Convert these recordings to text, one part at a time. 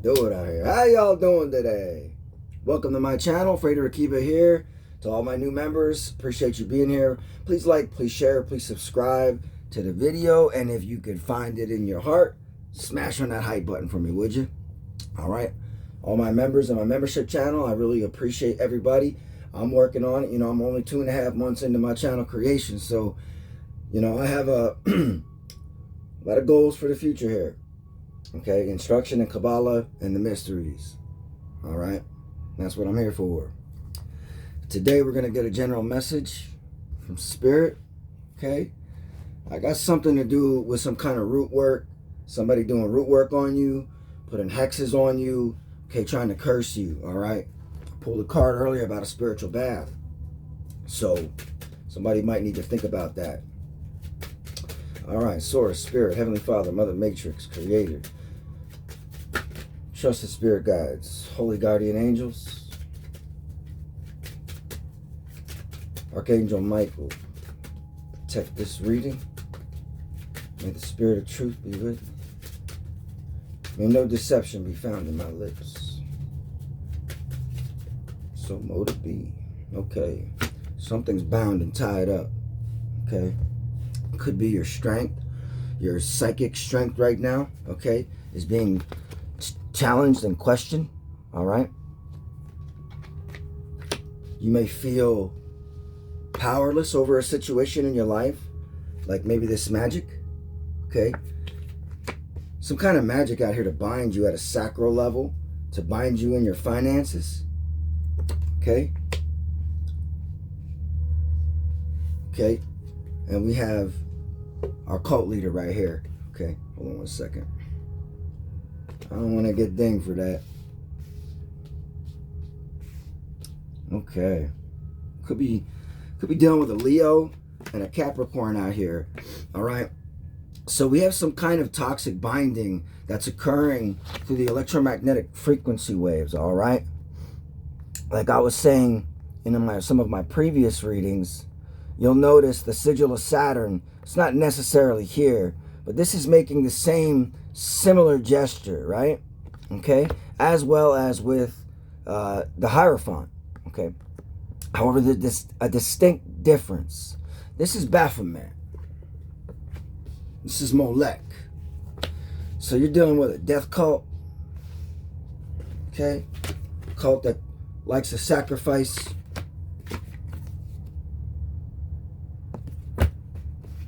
do it out here. How y'all doing today? Welcome to my channel. Frater Akiba here. To all my new members, appreciate you being here. Please like, please share, please subscribe to the video. And if you could find it in your heart, smash on that hype button for me, would you? All right. All my members and my membership channel, I really appreciate everybody. I'm working on it. I'm only 2.5 months into my channel creation. So, I have a lot of goals for the future here. Okay, instruction and Kabbalah and the mysteries. All right, that's what I'm here for. Today we're going to get a general message from Spirit. Okay, I got something to do with some kind of root work. Somebody doing root work on you, putting hexes on you. Okay, trying to curse you. All right, I pulled a card earlier about a spiritual bath. So somebody might need to think about that. All right, Source, Spirit, Heavenly Father, Mother Matrix, Creator, Trusted Spirit Guides, Holy Guardian Angels, Archangel Michael, protect this reading. May the Spirit of Truth be with me. May no deception be found in my lips. So mote it be. Okay, something's bound and tied up. Okay. Could be your strength, your psychic strength right now, okay, is being challenged and questioned. All right, you may feel powerless over a situation in your life, like maybe this magic. Okay, some kind of magic out here to bind you at a sacral level, to bind you in your finances. Okay, and we have our cult leader right here. Okay, hold on one second. I don't want to get dinged for that. Okay, could be dealing with a Leo and a Capricorn out here. All right, so we have some kind of toxic binding that's occurring through the electromagnetic frequency waves. All right, like I was saying in some of my previous readings, you'll notice the sigil of Saturn. It's not necessarily here, but this is making the same similar gesture, right? Okay, as well as with the Hierophant. Okay, however, a distinct difference. This is Baphomet. This is Molech. So you're dealing with a death cult. Okay, a cult that likes to sacrifice.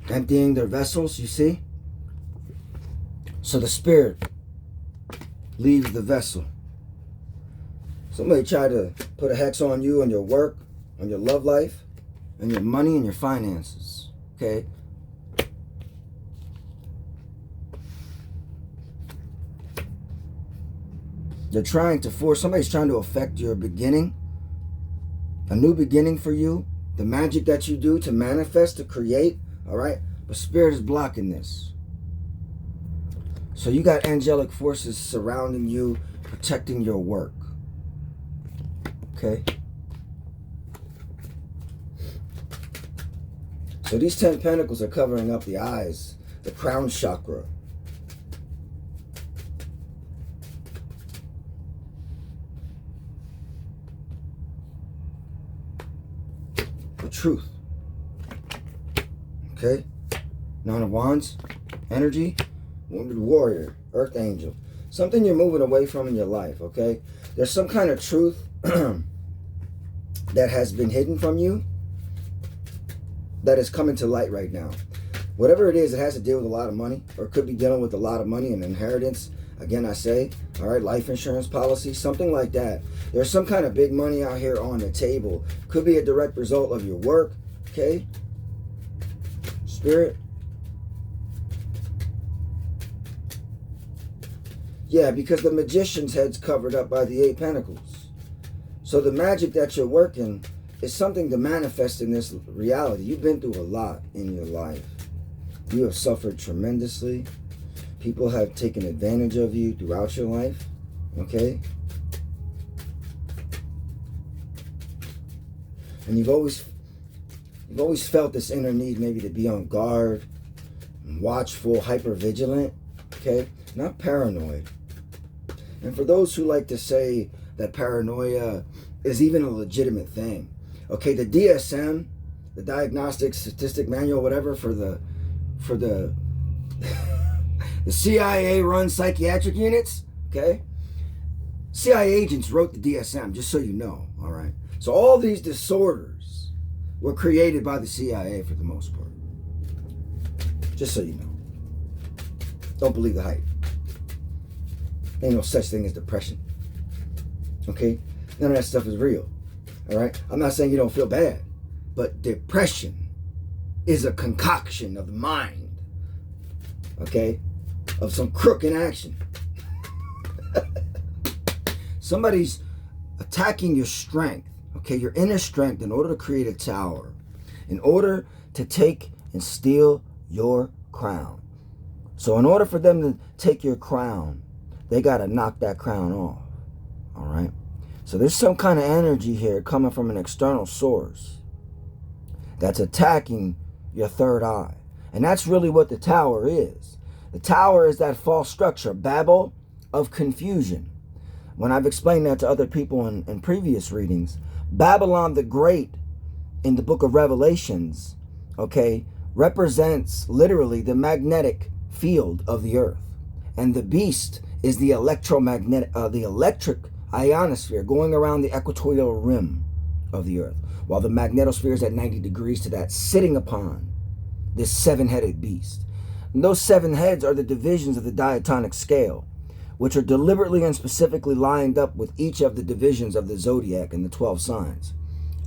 Emptying their vessels, you see? So the spirit leaves the vessel. Somebody try to put a hex on you, on your work, on your love life, and your money and your finances. Okay? They're trying to force, somebody's trying to affect your beginning, a new beginning for you, the magic that you do to manifest, to create. All right, but Spirit is blocking this. So you got angelic forces surrounding you, protecting your work. Okay. So these 10 pentacles are covering up the eyes, the crown chakra. The truth. Okay, Nine of Wands, energy, wounded warrior, earth angel. Something you're moving away from in your life, okay? There's some kind of truth that has been hidden from you that is coming to light right now. Whatever it is, it has to deal with a lot of money, or could be dealing with a lot of money and inheritance. Again, I say, all right, life insurance policy, something like that. There's some kind of big money out here on the table. Could be a direct result of your work, okay? Spirit. Yeah, because the magician's head's covered up by the 8 pentacles. So the magic that you're working is something to manifest in this reality. You've been through a lot in your life. You have suffered tremendously. People have taken advantage of you throughout your life. Okay? And you've always felt this inner need maybe to be on guard, watchful, hyper vigilant, okay? Not paranoid. And for those who like to say that paranoia is even a legitimate thing, okay, the DSM, the Diagnostic Statistic Manual, whatever, for the the CIA-run psychiatric units, okay? CIA agents wrote the DSM, just so you know, all right? So all these disorders were created by the CIA for the most part. Just so you know. Don't believe the hype. Ain't no such thing as depression. Okay? None of that stuff is real. All right? I'm not saying you don't feel bad, but depression is a concoction of the mind. Okay? Of some crook in action. Somebody's attacking your strength, okay, your inner strength, in order to create a tower, in order to take and steal your crown. So in order for them to take your crown, they got to knock that crown off, all right? So there's some kind of energy here coming from an external source that's attacking your third eye. And that's really what the tower is. The tower is that false structure, Babel of confusion. When I've explained that to other people in previous readings, Babylon the Great in the book of Revelations, okay, represents literally the magnetic field of the earth. And the beast is the the electric ionosphere going around the equatorial rim of the earth, while the magnetosphere is at 90 degrees to that, sitting upon this seven-headed beast. And those seven heads are the divisions of the diatonic scale, which are deliberately and specifically lined up with each of the divisions of the zodiac and the 12 signs,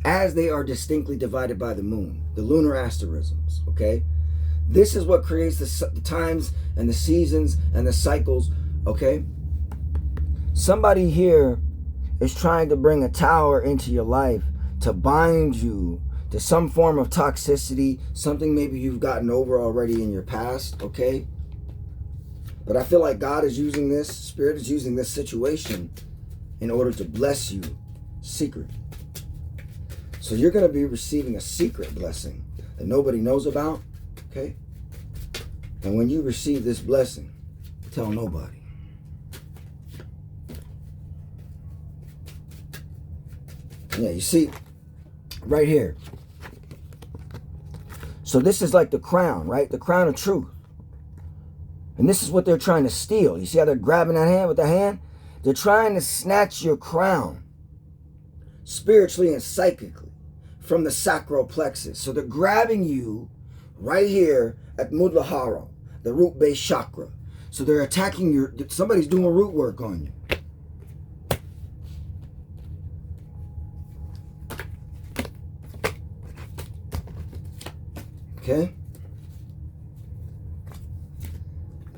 as they are distinctly divided by the moon, the lunar asterisms, okay? This is what creates the times and the seasons and the cycles, okay? Somebody here is trying to bring a tower into your life to bind you to some form of toxicity, something maybe you've gotten over already in your past, okay? But I feel like God is using this, Spirit is using this situation in order to bless you secret. So you're going to be receiving a secret blessing that nobody knows about, okay? And when you receive this blessing, tell nobody. Yeah, you see, right here. So this is like the crown, right? The crown of truth. And this is what they're trying to steal. You see how they're grabbing that hand with the hand? They're trying to snatch your crown, spiritually and psychically, from the sacral plexus. So they're grabbing you right here at Mudlahara, the root base chakra. So they're attacking somebody's doing root work on you. Okay?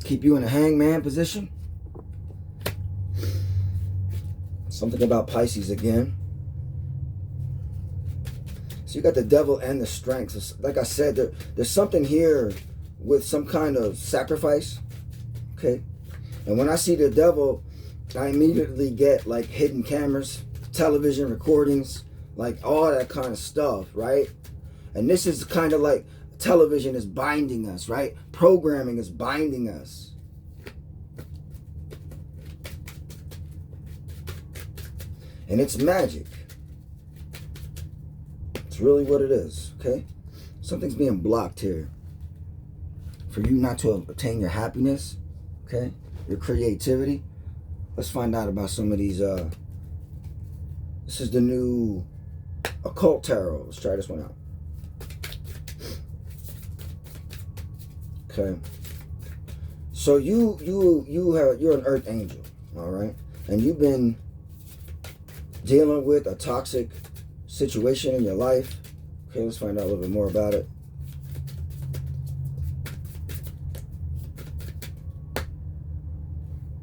Keep you in a hangman position. Something about Pisces again. So you got the devil and the strength. So like I said, there's something here with some kind of sacrifice. Okay? And when I see the devil, I immediately get like hidden cameras, television recordings, like all that kind of stuff, right? And this is kind of like television is binding us, right? Programming is binding us. And it's magic. It's really what it is, okay? Something's being blocked here. For you not to obtain your happiness, okay? Your creativity. Let's find out about some of these. This is the new occult tarot. Let's try this one out. Okay. So you're an earth angel, all right? And you've been dealing with a toxic situation in your life. Okay, let's find out a little bit more about it.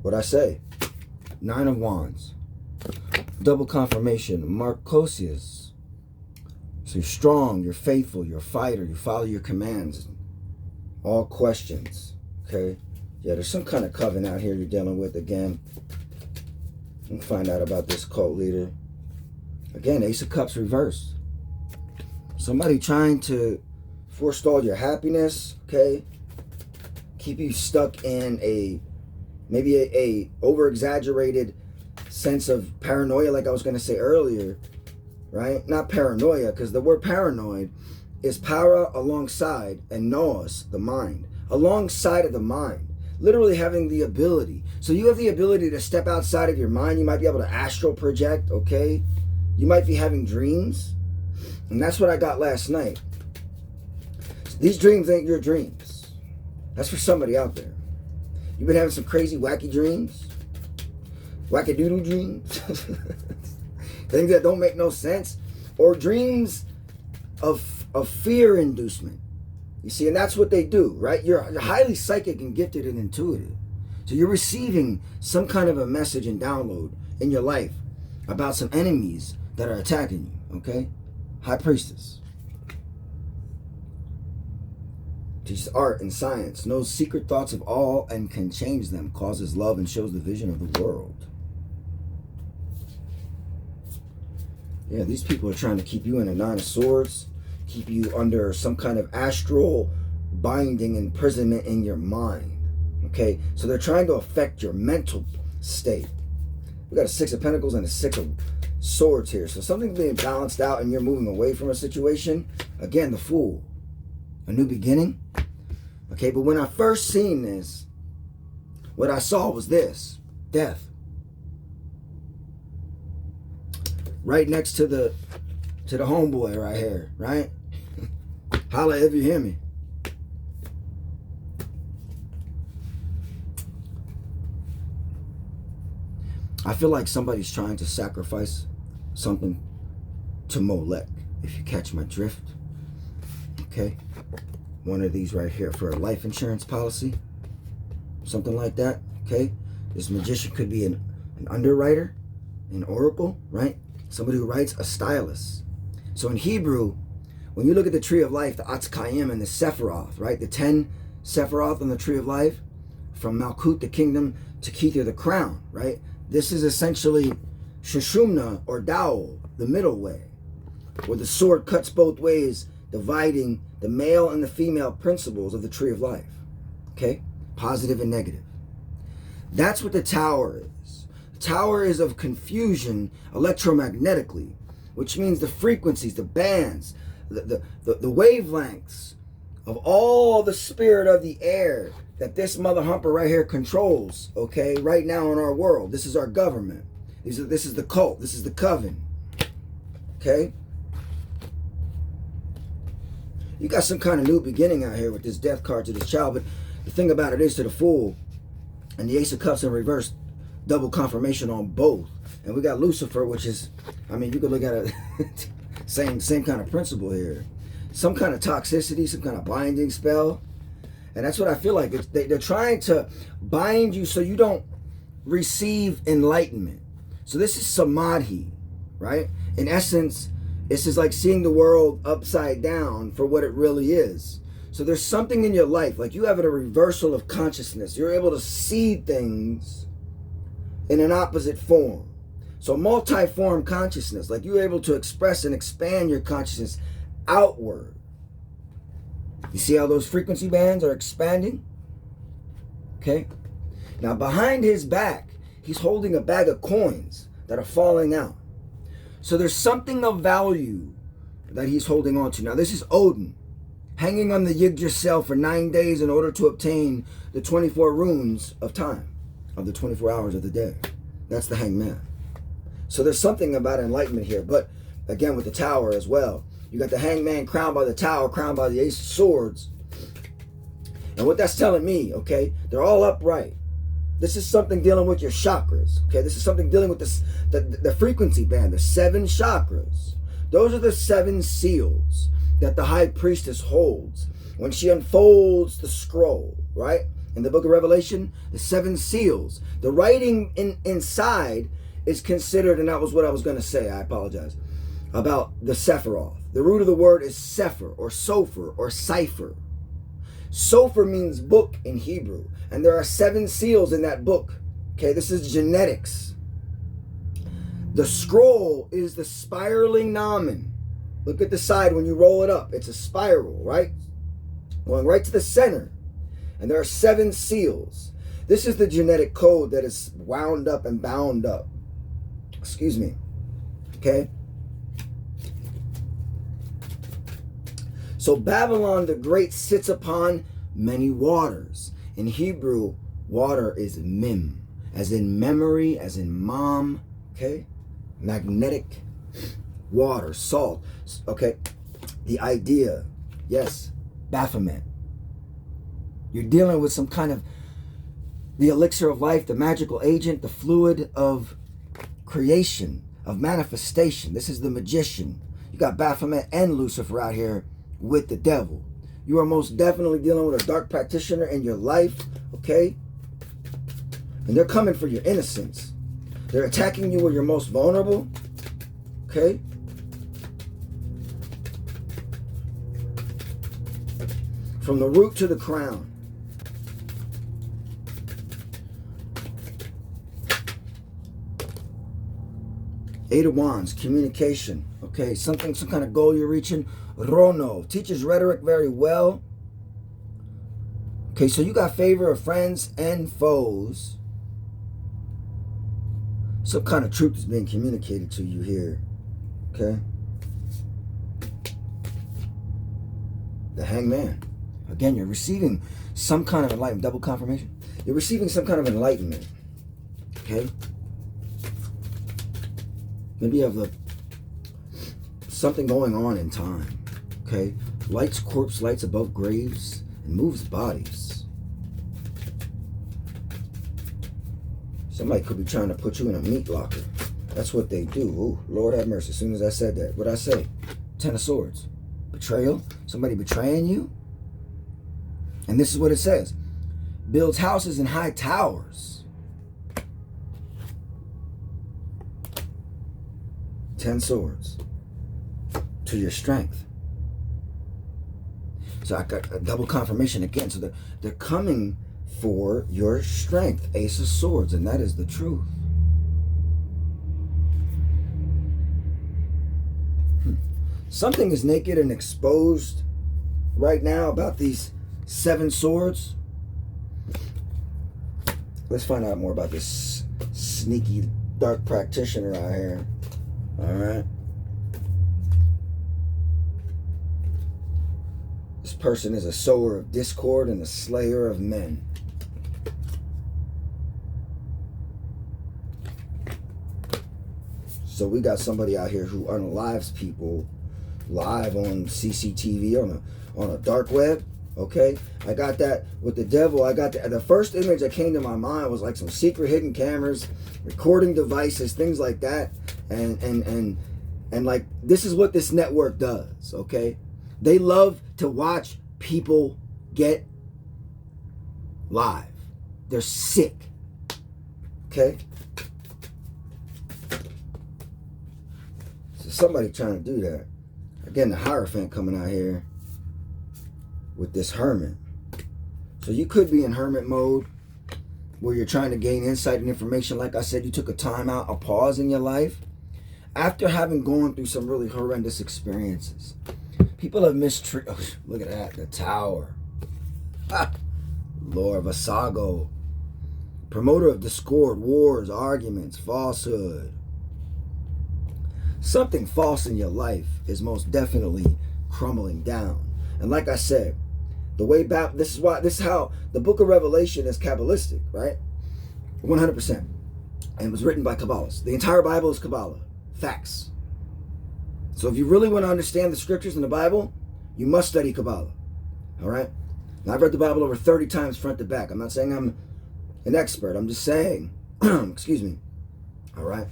What'd I say? 9 of Wands. Double confirmation. Marcosius. So you're strong, you're faithful, you're a fighter, you follow your commands. All questions. Okay? Yeah, there's some kind of coven out here you're dealing with again. We'll find out about this cult leader. Again, Ace of Cups reversed. Somebody trying to forestall your happiness, okay? Keep you stuck in a maybe a over-exaggerated sense of paranoia, like I was going to say earlier, right? Not paranoia, because the word paranoid is para alongside and nous, the mind. Alongside of the mind. Literally having the ability. So you have the ability to step outside of your mind. You might be able to astral project, okay? You might be having dreams. And that's what I got last night. These dreams ain't your dreams. That's for somebody out there. You've been having some crazy, wacky dreams. Wackadoodle dreams. Things that don't make no sense. Or dreams of fear inducement. You see, and that's what they do, right? You're highly psychic and gifted and intuitive. So you're receiving some kind of a message and download in your life about some enemies that are attacking you, okay? High Priestess. Teaches art and science, knows secret thoughts of all and can change them, causes love and shows the vision of the world. Yeah, these people are trying to keep you in a Nine of Swords, keep you under some kind of astral binding, imprisonment in your mind. Okay, so they're trying to affect your mental state. We got a Six of Pentacles and a Six of Swords here. So something's being balanced out and you're moving away from a situation. Again, the Fool. A new beginning. Okay, but when I first seen this, what I saw was this. Death. Right next to the homeboy right here, right? Holla if you hear me. I feel like somebody's trying to sacrifice something to Molech, if you catch my drift. Okay? One of these right here for a life insurance policy. Something like that. Okay? This magician could be an underwriter, an oracle, right? Somebody who writes, a stylist. So in Hebrew, when you look at the tree of life, the Atzkayim and the Sephiroth, right? The 10 Sephiroth on the tree of life, from Malkut, the kingdom, to Kether, the crown, right? This is essentially Shushumna or Dowel, the middle way, where the sword cuts both ways, dividing the male and the female principles of the tree of life. Okay? Positive and negative. That's what the tower is. The tower is of confusion electromagnetically, which means the frequencies, the bands, the wavelengths of all the spirit of the air that this mother humper right here controls, okay, right now in our world. This is our government. This is the cult. This is the coven. Okay? You got some kind of new beginning out here with this death card to this child, but the thing about it is, to the Fool and the Ace of Cups in reverse, double confirmation on both. And we got Lucifer, which is, I mean, you could look at it, same kind of principle here. Some kind of toxicity, some kind of binding spell. And that's what I feel like. They're trying to bind you so you don't receive enlightenment. So this is samadhi, right? In essence, this is like seeing the world upside down for what it really is. So there's something in your life, like you have a reversal of consciousness. You're able to see things in an opposite form. So multi-form consciousness, like you're able to express and expand your consciousness outward. You see how those frequency bands are expanding? Okay. Now behind his back, he's holding a bag of coins that are falling out. So there's something of value that he's holding on to. Now this is Odin, hanging on the Yggdrasil for 9 days in order to obtain the 24 runes of time, of the 24 hours of the day. That's the hangman. So there's something about enlightenment here. But again, with the tower as well. You got the hangman crowned by the tower, crowned by the Ace of Swords. And what that's telling me, okay, they're all upright. This is something dealing with your chakras, okay? This is something dealing with this, the frequency band, the 7 chakras. Those are the 7 seals that the High Priestess holds when she unfolds the scroll, right? In the book of Revelation, the 7 seals. The writing inside is considered, and that was what I was going to say, I apologize, about the Sephiroth. The root of the word is Sephir or Sofer or Cipher. Sofer means book in Hebrew, and there are 7 seals in that book. Okay, this is genetics. The scroll is the spiraling gnomon. Look at the side when you roll it up. It's a spiral, right? Going right to the center. And there are 7 seals. This is the genetic code that is wound up and bound up. Excuse me. Okay? So Babylon the Great sits upon many waters. In Hebrew, water is mim, as in memory, as in mom. Okay? Magnetic water, salt. Okay? The idea, yes, Baphomet. You're dealing with some kind of the elixir of life, the magical agent, the fluid of creation, of manifestation. This is the magician. You got Baphomet and Lucifer out here with the devil. You are most definitely dealing with a dark practitioner in your life, okay? And they're coming for your innocence. They're attacking you where you're most vulnerable, okay? From the root to the crown. Eight of Wands, communication. Okay, some kind of goal you're reaching. Rono, teaches rhetoric very well. Okay, so you got favor of friends and foes. Some kind of truth is being communicated to you here. Okay. The Hangman. Again, you're receiving some kind of enlightenment. Double confirmation. You're receiving some kind of enlightenment. Okay. Maybe you have something going on in time. Okay. Lights corpse lights above graves and moves bodies. Somebody could be trying to put you in a meat locker. That's what they do. Ooh, Lord have mercy. As soon as I said that, what'd I say? 10 of Swords. Betrayal. Somebody betraying you. And this is what it says. Builds houses in high towers. 10 swords. To your strength. So I got a double confirmation again. So they're coming for your strength. Ace of Swords. And that is the truth. Something is naked and exposed right now about these 7 swords. Let's find out more about this sneaky dark practitioner out here. All right. This person is a sower of discord and a slayer of men. So we got somebody out here who unalives people live on CCTV on a dark web. Okay, I got that with the devil. I got the first image that came to my mind was like some secret hidden cameras, recording devices, things like that, and like this is what this network does. Okay, they love to watch people get live. They're sick. Okay, so somebody trying to do that. Again, the Hierophant coming out here with this hermit. So you could be in hermit mode where you're trying to gain insight and information. Like I said, you took a time out, a pause in your life after having gone through some really horrendous experiences. People have mistreated. Oh, look at that, the Tower. Lord Vasago, promoter of discord, wars, arguments, falsehood. Something false in your life is most definitely crumbling down. And like I said, the way back, this is how the book of Revelation is Kabbalistic, right? 100%. And it was written by Kabbalists. The entire Bible is Kabbalah. Facts. So if you really want to understand the scriptures in the Bible, you must study Kabbalah. All right? Now, I've read the Bible over 30 times front to back. I'm not saying I'm an expert. I'm just saying, excuse me. All right?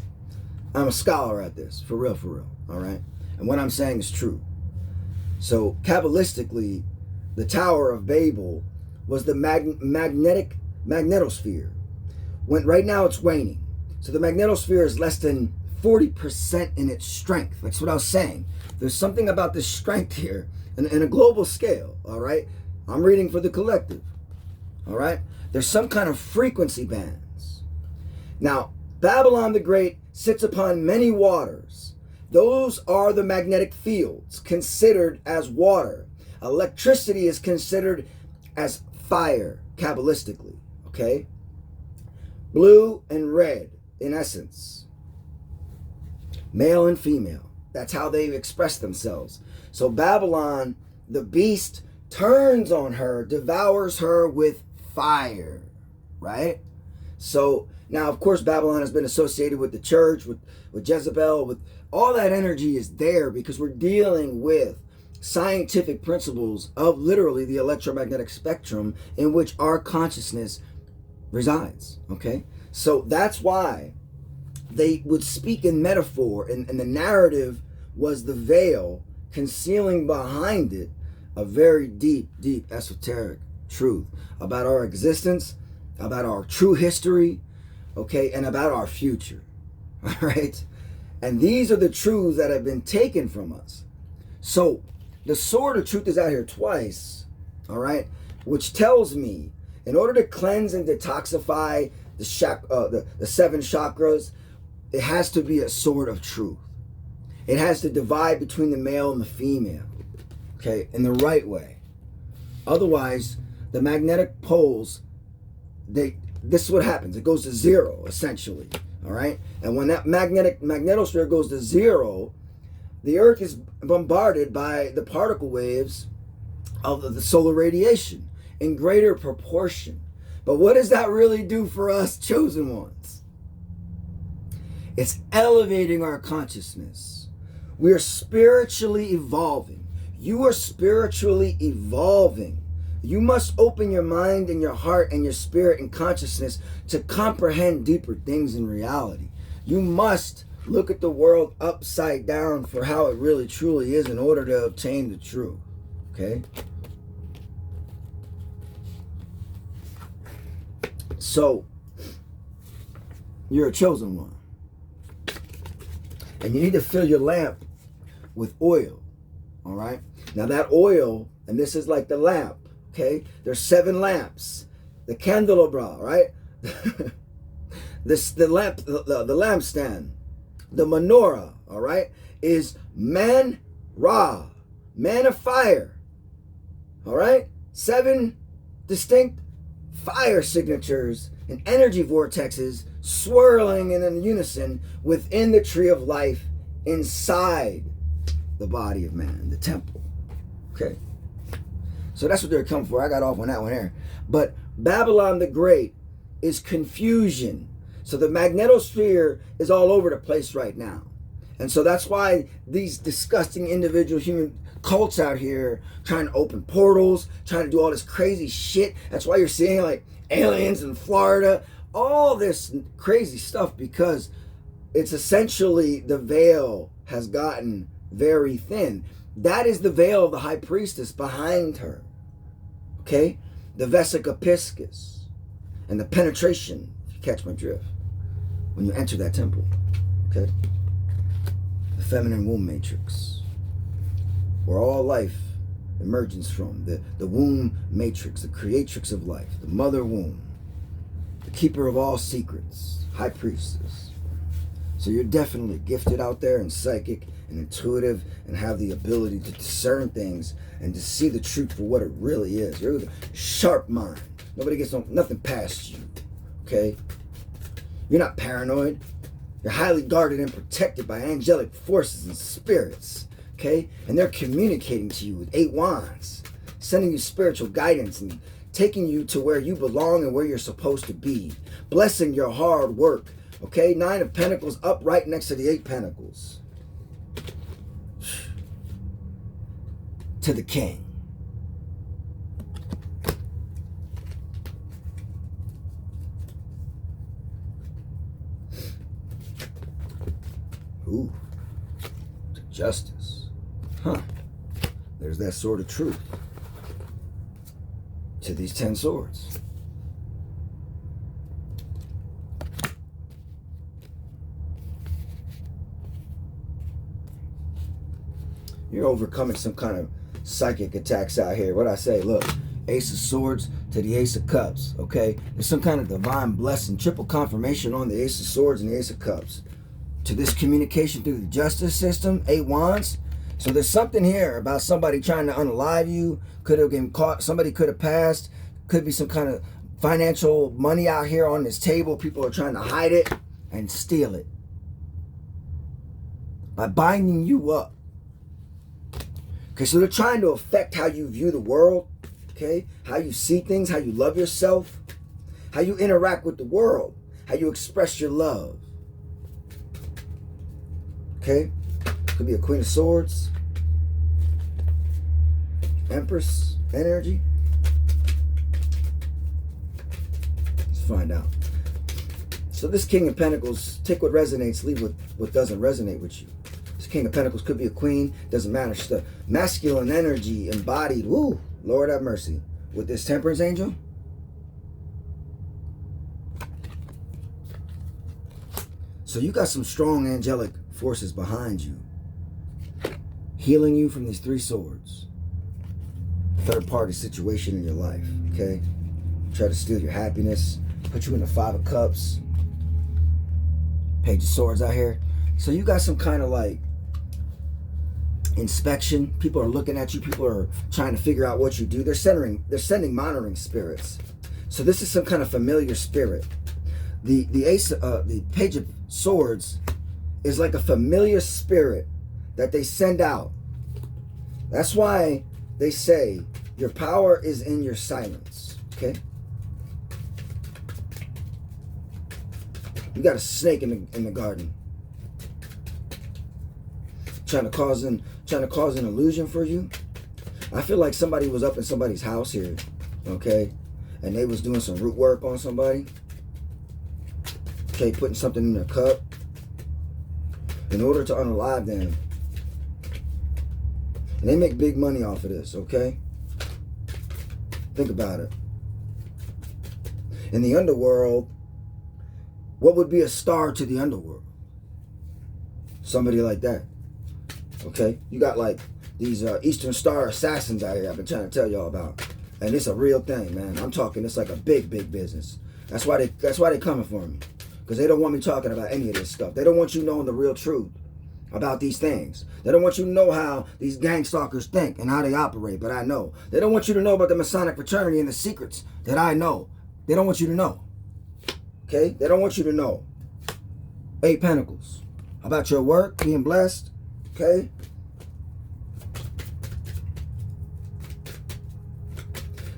I'm a scholar at this. For real, all right? And what I'm saying is true. So, Kabbalistically, the Tower of Babel was the magnetic magnetosphere. Right now, it's waning. So the magnetosphere is less than 40% in its strength. That's what I was saying. There's something about this strength here in a global scale, all right? I'm reading for the collective, all right? There's some kind of frequency bands. Now, Babylon the Great sits upon many waters. Those are the magnetic fields considered as water. Electricity is considered as fire, Kabbalistically, okay? blue and red, in essence. Male and female. That's how they express themselves. So Babylon, the beast, turns on her, devours her with fire, right? So now, of course, Babylon has been associated with the church, with Jezebel, with all that energy is there because we're dealing with scientific principles of literally the electromagnetic spectrum in which our consciousness resides, okay? So that's why they would speak in metaphor, and the narrative was the veil concealing behind it a very deep, deep esoteric truth about our existence, about our true history, okay, and about our future, all right? And these are the truths that have been taken from us. So the sword of truth is out here twice, all right, which tells me in order to cleanse and detoxify the 7 chakras, it has to be a sword of truth. It has to divide between the male and the female, okay, in the right way. Otherwise, the magnetic poles, this is what happens. It goes to zero, essentially, all right? And when that magnetosphere goes to zero, the Earth is bombarded by the particle waves of the solar radiation in greater proportion. But what does that really do for us chosen ones? It's elevating our consciousness. We are spiritually evolving. You are spiritually evolving. You must open your mind and your heart and your spirit and consciousness to comprehend deeper things in reality. You must look at the world upside down for how it really truly is in order to obtain the truth, okay? So, you're a chosen one. And you need to fill your lamp with oil, all right? Now that oil, and this is like the lamp, okay? There's 7 lamps. The candelabra, right? the lampstand, the menorah, all right, is man ra, man of fire, all right? 7 distinct fire signatures and energy vortexes swirling in unison within the tree of life inside the body of man, the temple, okay? So that's what they're coming for. I got off on that one there. But Babylon the Great is confusion. So the magnetosphere is all over the place right now. And so that's why these disgusting individual human cults out here trying to open portals, trying to do all this crazy shit. That's why you're seeing like aliens in Florida, all this crazy stuff, because it's essentially the veil has gotten very thin. That is the veil of the high priestess behind her. Okay? The vesica piscis. And the penetration, if you catch my drift, when you enter that temple. Okay? The feminine womb matrix. Where all life emerges from. The womb matrix, the creatrix of life, the mother womb, the keeper of all secrets, high priestess. So you're definitely gifted out there and psychic and intuitive and have the ability to discern things and to see the truth for what it really is. You're a sharp mind. Nobody gets nothing past you, okay? You're not paranoid. You're highly guarded and protected by angelic forces and spirits, okay? And they're communicating to you with 8 wands, sending you spiritual guidance and taking you to where you belong and where you're supposed to be, blessing your hard work, okay? 9 of Pentacles up right next to the 8 Pentacles. To the king. Ooh, to justice. Huh. There's that sword of truth. To these 10 swords. You're overcoming some kind of psychic attacks out here. What I say, look, Ace of Swords to the Ace of Cups, okay? There's some kind of divine blessing, triple confirmation on the Ace of Swords and the Ace of Cups. To this communication through the justice system, 8 wands. So there's something here about somebody trying to unalive you, could have been caught, somebody could have passed, could be some kind of financial money out here on this table. People are trying to hide it and steal it by binding you up. Okay, so they're trying to affect how you view the world, okay? How you see things, how you love yourself, how you interact with the world, how you express your love. Okay? Could be a Queen of Swords, Empress energy. Let's find out. So this King of Pentacles, take what resonates, leave what doesn't resonate with you. This King of Pentacles could be a queen, doesn't matter. It's the masculine energy embodied, woo, Lord have mercy, with this Temperance angel. So you got some strong angelic forces behind you, healing you from these 3 swords. Third party situation in your life, okay? Try to steal your happiness, put you in the 5 of Cups, Page of Swords out here. So you got some kind of like inspection. People are looking at you. People are trying to figure out what you do. They're sending monitoring spirits. So this is some kind of familiar spirit. The Page of Swords is like a familiar spirit that they send out. That's why they say your power is in your silence. Okay. You got a snake in the garden, trying to cause an illusion for you. I feel like somebody was up in somebody's house here, okay, and they was doing some root work on somebody. Okay, putting something in their cup in order to unalive them, and they make big money off of this. Okay, think about it. In the underworld, what would be a star to the underworld? Somebody like that. Okay? You got like these Eastern Star assassins out here I've been trying to tell y'all about. And it's a real thing, man. I'm talking, it's like a big, big business. That's why they coming for me. Because they don't want me talking about any of this stuff. They don't want you knowing the real truth about these things. They don't want you to know how these gang stalkers think and how they operate, but I know. They don't want you to know about the Masonic fraternity and the secrets that I know. They don't want you to know. Okay? They don't want you to know. 8 Pentacles. About your work, being blessed. Okay?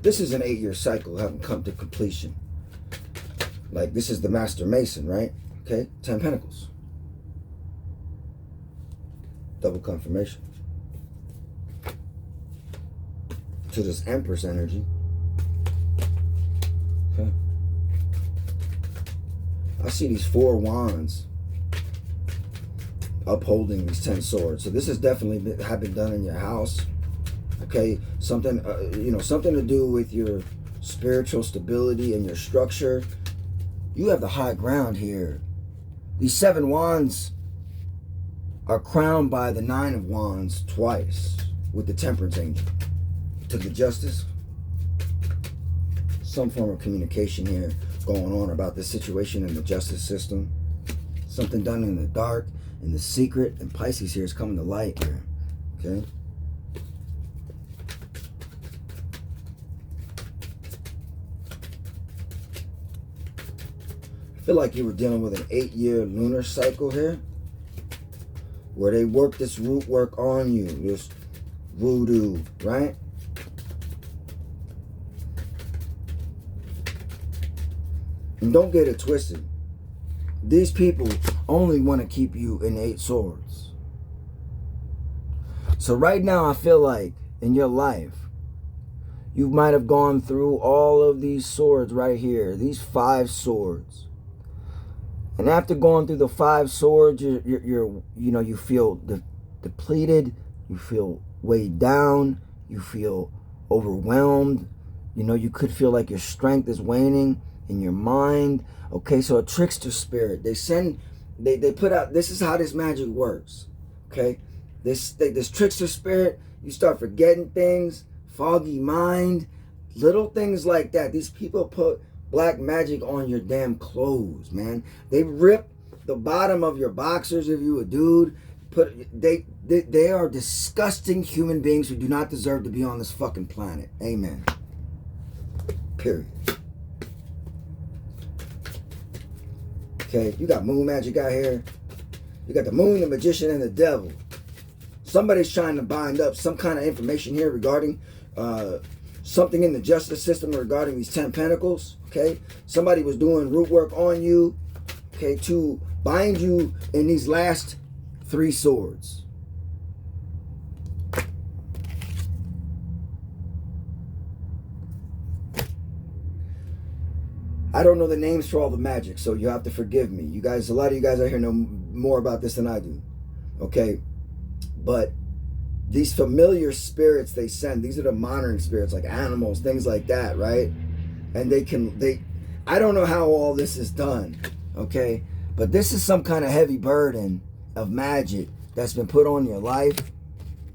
This is an 8-year cycle having come to completion. Like, this is the Master Mason, right? Okay? 10 Pentacles. Double confirmation. To this Empress energy. Okay? I see these 4 wands upholding these 10 swords. So this has definitely been done in your house. Okay, something something to do with your spiritual stability and your structure. You have the high ground here. These 7 wands are crowned by the 9 of wands twice with the Temperance angel. To the Justice. Some form of communication here going on about this situation in the justice system. Something done in the dark, in the secret, and Pisces here is coming to light here. Okay? I feel like you were dealing with an 8-year lunar cycle here, where they work this root work on you, this voodoo, right? And don't get it twisted. These people only want to keep you in 8 swords. So right now, I feel like in your life, you might have gone through all of these swords right here, these 5 swords. And after going through the 5 swords, you feel depleted, you feel weighed down, you feel overwhelmed. You could feel like your strength is waning in your mind. Okay, so a trickster spirit, they put out, this is how this magic works. Okay, this trickster spirit, you start forgetting things, foggy mind, little things like that. These people put black magic on your damn clothes, man. They rip the bottom of your boxers if you a dude. They are disgusting human beings who do not deserve to be on this fucking planet. Amen. Period. Okay, you got moon magic out here. You got the moon, the magician, and the devil. Somebody's trying to bind up some kind of information here regarding something in the justice system regarding these 10 pentacles. Okay, somebody was doing root work on you, okay, to bind you in these last 3 swords. I don't know the names for all the magic, so you have to forgive me. You guys, a lot of you guys out here know more about this than I do. Okay? But these familiar spirits they send, these are the monitoring spirits, like animals, things like that, right? And I don't know how all this is done, okay? But this is some kind of heavy burden of magic that's been put on your life,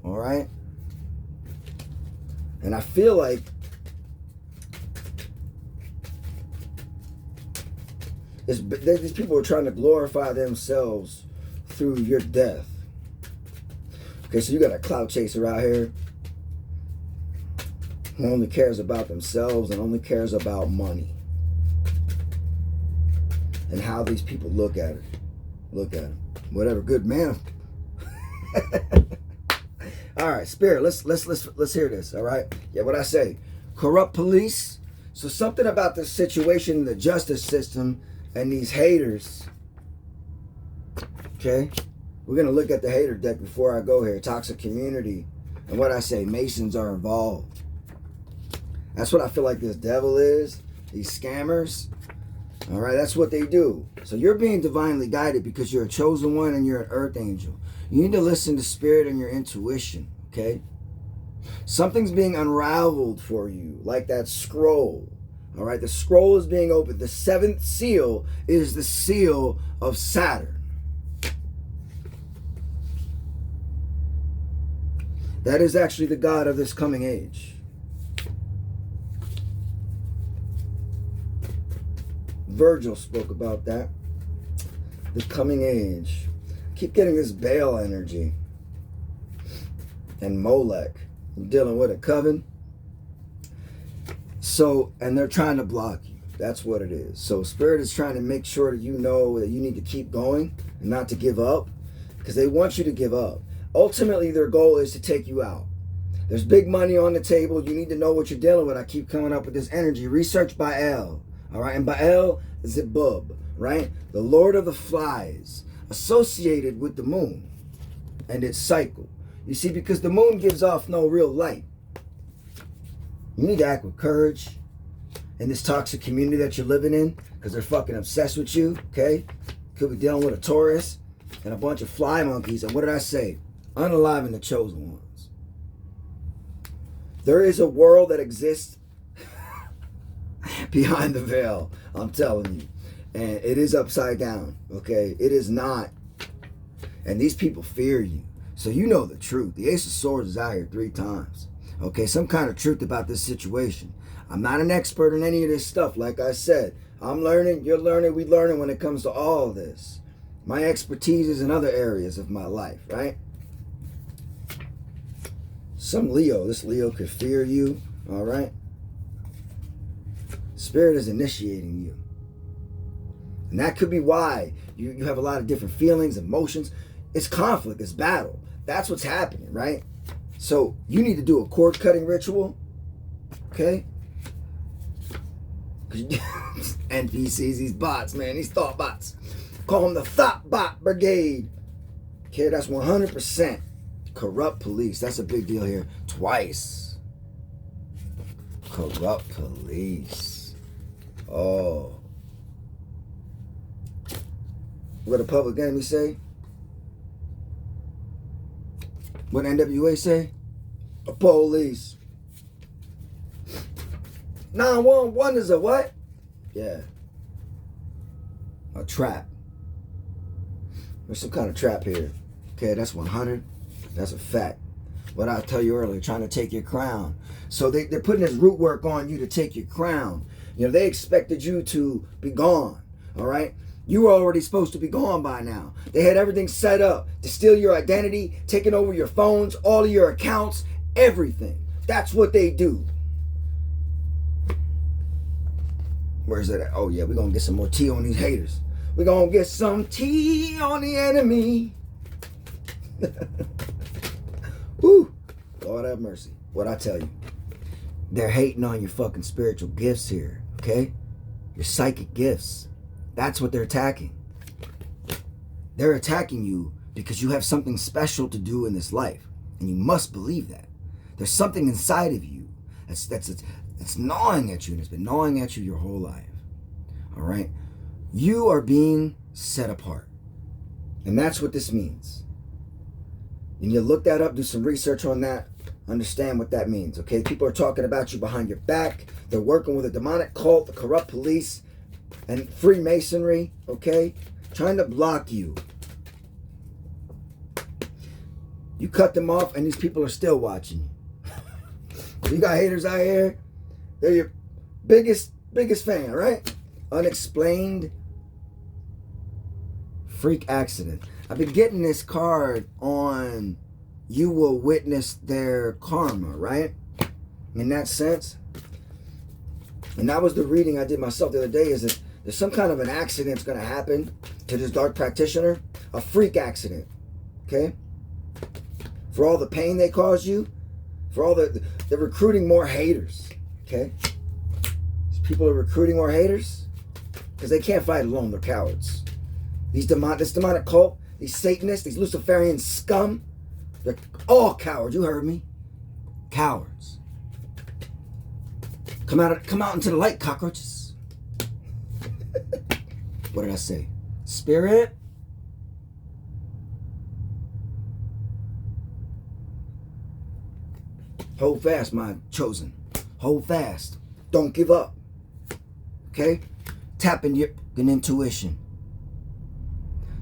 all right? And I feel like these people are trying to glorify themselves through your death. Okay, so you got a clout chaser out here who only cares about themselves and only cares about money. And how these people look at it. Look at them. Whatever, good man. All right, Spirit, let's hear this, all right? Yeah, what I say. Corrupt police. So something about the situation in the justice system and these haters. Okay? We're going to look at the hater deck before I go here. Toxic community. And what I say, Masons are involved. That's what I feel like this devil is. These scammers. All right, that's what they do. So you're being divinely guided because you're a chosen one and you're an earth angel. You need to listen to spirit and your intuition, okay? Something's being unraveled for you, like that scroll. All right, the scroll is being opened. The 7th seal is the seal of Saturn. That is actually the god of this coming age. Virgil spoke about that. The coming age. Keep getting this Baal energy. And Molech. I'm dealing with a coven. So, and they're trying to block you. That's what it is. So Spirit is trying to make sure that you know that you need to keep going and not to give up. Because they want you to give up. Ultimately, their goal is to take you out. There's big money on the table. You need to know what you're dealing with. I keep coming up with this energy. Research Baal. All right, and Baal is Zebub, right? The Lord of the Flies, associated with the moon and its cycle. You see, because the moon gives off no real light. You need to act with courage in this toxic community that you're living in because they're fucking obsessed with you, okay? Could be dealing with a Taurus and a bunch of fly monkeys. And what did I say? Unaliving the chosen ones. There is a world that exists behind the veil, I'm telling you. And it is upside down, okay? It is not. And these people fear you. So you know the truth. The Ace of Swords is out here 3 times. Okay, some kind of truth about this situation. I'm not an expert in any of this stuff, like I said. I'm learning, you're learning, we learning when it comes to all this. My expertise is in other areas of my life, right? Some Leo, this Leo could fear you, all right? Spirit is initiating you. And that could be why you have a lot of different feelings, emotions. It's conflict, it's battle. That's what's happening, right? So you need to do a cord cutting ritual, okay? NPCs, these bots, man, these thought bots. Call them the Thought Bot Brigade. Okay, that's 100% corrupt police. That's a big deal here. Twice. Corrupt police. Oh. What the Public Enemy say? What NWA say? The police. 911 is a what? Yeah. A trap. There's some kind of trap here. Okay, that's 100. That's a fact. What I tell you earlier, trying to take your crown. So they're putting this root work on you to take your crown. You know, they expected you to be gone. All right? You were already supposed to be gone by now. They had everything set up to steal your identity, taking over your phones, all of your accounts, everything. That's what they do. Where's it at? Oh, yeah, we're going to get some more tea on these haters. We're going to get some tea on the enemy. Woo. Lord have mercy. What I tell you. They're hating on your fucking spiritual gifts here. Okay? Your psychic gifts. That's what they're attacking. They're attacking you because you have something special to do in this life. And you must believe that. There's something inside of you that's gnawing at you, and it's been gnawing at you your whole life. All right? You are being set apart. And that's what this means. And you look that up, do some research on that, understand what that means, okay? People are talking about you behind your back. They're working with a demonic cult, the corrupt police, and Freemasonry, okay? Trying to block you. You cut them off, and these people are still watching you. You got haters out here. They're your biggest fan, right? Unexplained freak accident. I've been getting this card on you will witness their karma, right? In that sense. And that was the reading I did myself the other day, is that there's some kind of an accident that's going to happen to this dark practitioner. A freak accident. Okay? For all the pain they cause you. For all they're recruiting more haters. Okay? These people are recruiting more haters because they can't fight alone. They're cowards. This demonic cult, these Satanists, these Luciferian scum, they're all cowards. You heard me. Cowards. Come out into the light, cockroaches. What did I say? Spirit. Hold fast, my chosen. Hold fast. Don't give up. Okay? Tapping your intuition.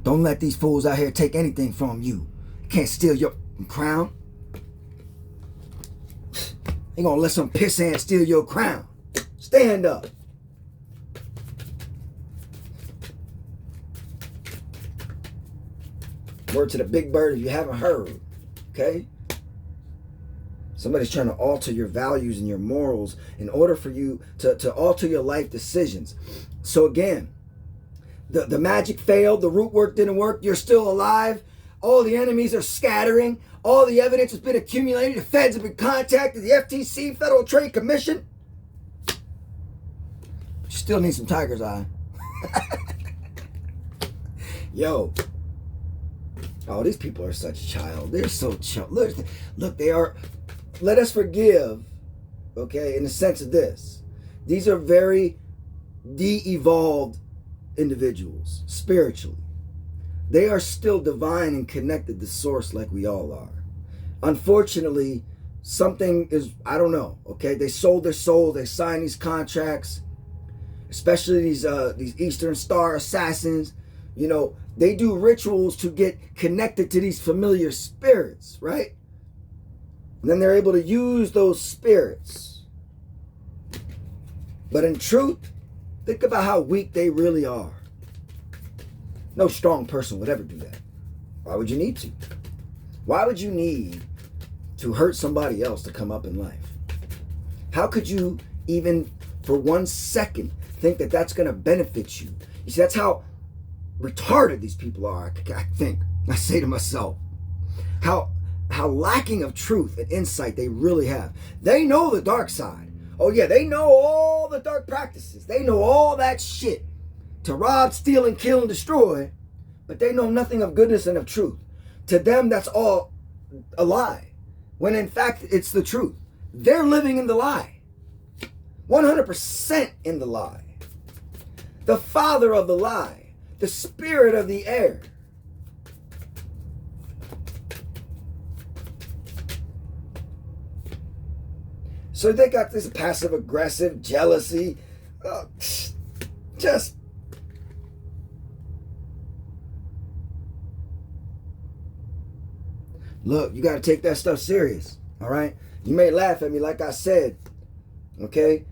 Don't let these fools out here take anything from you. Can't steal your crown. Ain't gonna let some pissant steal your crown. Stand up. Word to the big bird if you haven't heard. Okay? Somebody's trying to alter your values and your morals in order for you to alter your life decisions. So again, the magic failed, the root work didn't work, you're still alive, all the enemies are scattering, all the evidence has been accumulated, the feds have been contacted, the FTC, Federal Trade Commission. You still need some tiger's eye. Yo. Oh, these people are such child. They're so child. Look, they are. Let us forgive, okay, in the sense of this. These are very de-evolved individuals, spiritually. They are still divine and connected to source like we all are. Unfortunately, something is, I don't know, okay? They sold their soul, they signed these contracts, especially these Eastern Star assassins. You know, they do rituals to get connected to these familiar spirits, right? And then they're able to use those spirits. But in truth, think about how weak they really are. No strong person would ever do that. Why would you need to? Why would you need to hurt somebody else to come up in life? How could you even for 1 second think that that's going to benefit you? You see, that's how retarded these people are, I think. I say to myself, how lacking of truth and insight they really have. They know the dark side. Oh yeah, they know all the dark practices. They know all that shit to rob, steal, and kill and destroy, but they know nothing of goodness and of truth. To them, that's all a lie, when in fact, it's the truth. They're living in the lie. 100% in the lie. The father of the lie. The spirit of the air. So they got this passive aggressive jealousy. Just look, you got to take that stuff serious. All right. You may laugh at me, like I said. Okay.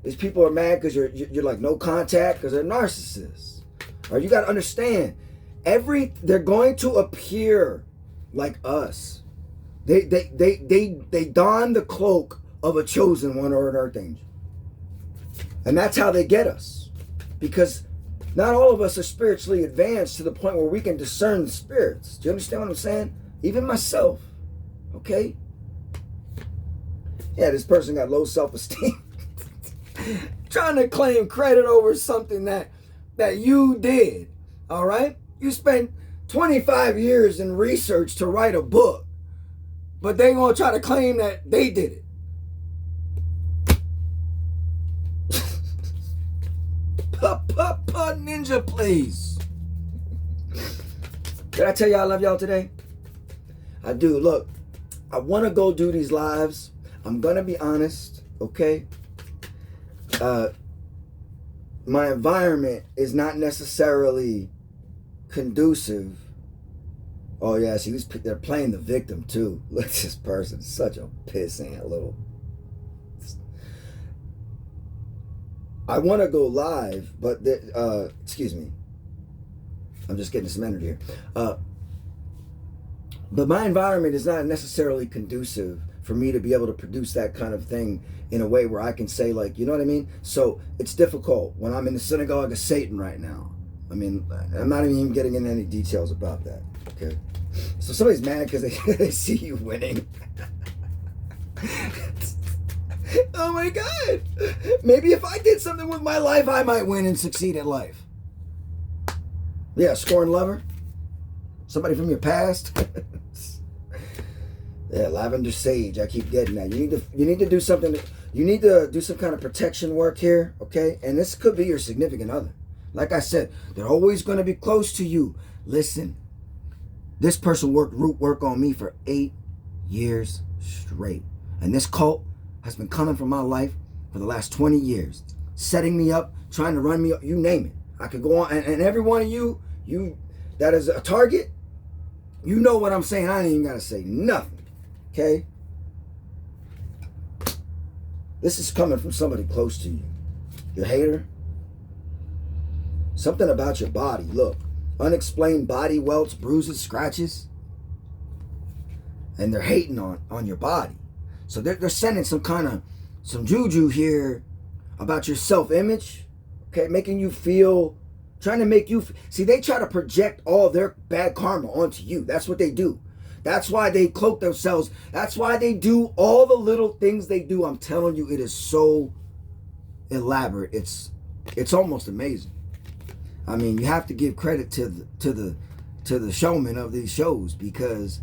These people are mad because you're like no contact because they're narcissists. Or you got to understand, they're going to appear like us. They don the cloak of a chosen one or an earth angel. And that's how they get us. Because Not all of us are spiritually advanced to the point where we can discern the spirits. Do you understand what I'm saying? Even myself. Okay? Yeah, this person got low self-esteem. Trying to claim credit over something that you did. All right? You spent 25 years in research to write a book, but they gonna try to claim that they did it. Ninja, please. Did I tell y'all I love y'all today? I do. Look, I want to go do these lives. I'm gonna be honest, okay? My environment is not necessarily conducive. Oh yeah, see, they're playing the victim too. Look, this person is such a pissant little. I want to go live, but excuse me. I'm just getting some energy here. But my environment is not necessarily conducive for me to be able to produce that kind of thing in a way where I can say, like, you know what I mean? So it's difficult when I'm in the synagogue of Satan right now. I mean, I'm not even getting into any details about that, okay? So somebody's mad because they see you winning. Oh my God. Maybe if I did something with my life, I might win and succeed at life. Yeah, scorn lover. Somebody from your past. Yeah, lavender sage. I keep getting that. You need to do something. You need to do some kind of protection work here, okay? And this could be your significant other. Like I said, they're always going to be close to you. Listen, this person worked root work on me for 8 years straight. And this cult has been coming from my life for the last 20 years. Setting me up, trying to run me up, you name it. I could go on, and every one of you that is a target, you know what I'm saying. I ain't even got to say nothing, okay? This is coming from somebody close to you. Your hater. Something about your body. Look, unexplained body welts, bruises, scratches. And they're hating on your body. So they're sending some juju here about your self-image, okay? Making you feel, trying to make you, see, they try to project all their bad karma onto you. That's what they do. That's why they cloak themselves. That's why they do all the little things they do. I'm telling you, it is so elaborate. It's almost amazing. I mean, you have to give credit to the showman of these shows, because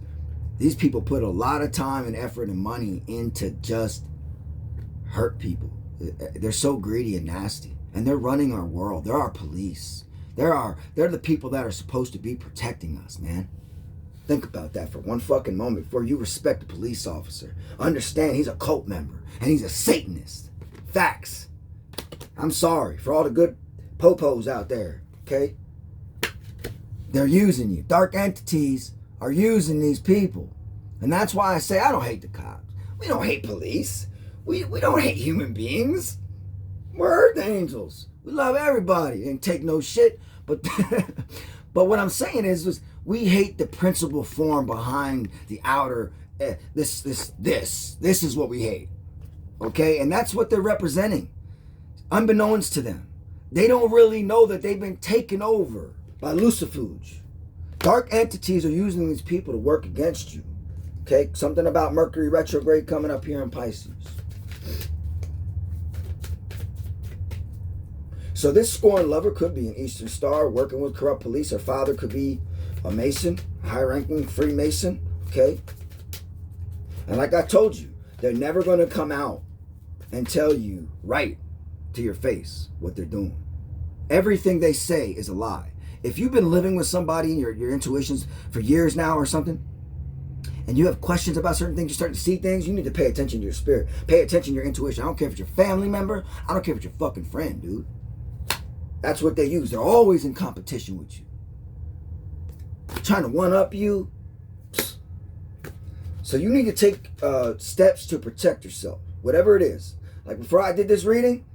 these people put a lot of time and effort and money into just hurt people. They're so greedy and nasty, and they're running our world. They're our police. They're the people that are supposed to be protecting us, man. Think about that for one fucking moment before you respect a police officer. Understand he's a cult member and he's a Satanist. Facts. I'm sorry for all the good popos out there, okay? They're using you. Dark entities are using these people. And that's why I say I don't hate the cops. We don't hate police. We don't hate human beings. We're earth angels. We love everybody and take no shit. But but what I'm saying is we hate the principal form behind the outer. This is what we hate. Okay? And that's what they're representing. Unbeknownst to them. They don't really know that they've been taken over by Lucifuge. Dark entities are using these people to work against you. Okay? Something about Mercury retrograde coming up here in Pisces. So this scorned lover could be an Eastern Star working with corrupt police. Her father could be a Mason, high-ranking Freemason. Okay? And like I told you, they're never going to come out and tell you right to your face what they're doing. Everything they say is a lie. If you've been living with somebody and your intuitions for years now or something, and you have questions about certain things, you're starting to see things, you need to pay attention to your spirit. Pay attention to your intuition. I don't care if it's your family member. I don't care if it's your fucking friend, dude. That's what they use. They're always in competition with you. Trying to one-up you. So you need to take steps to protect yourself. Whatever it is. Like before I did this reading,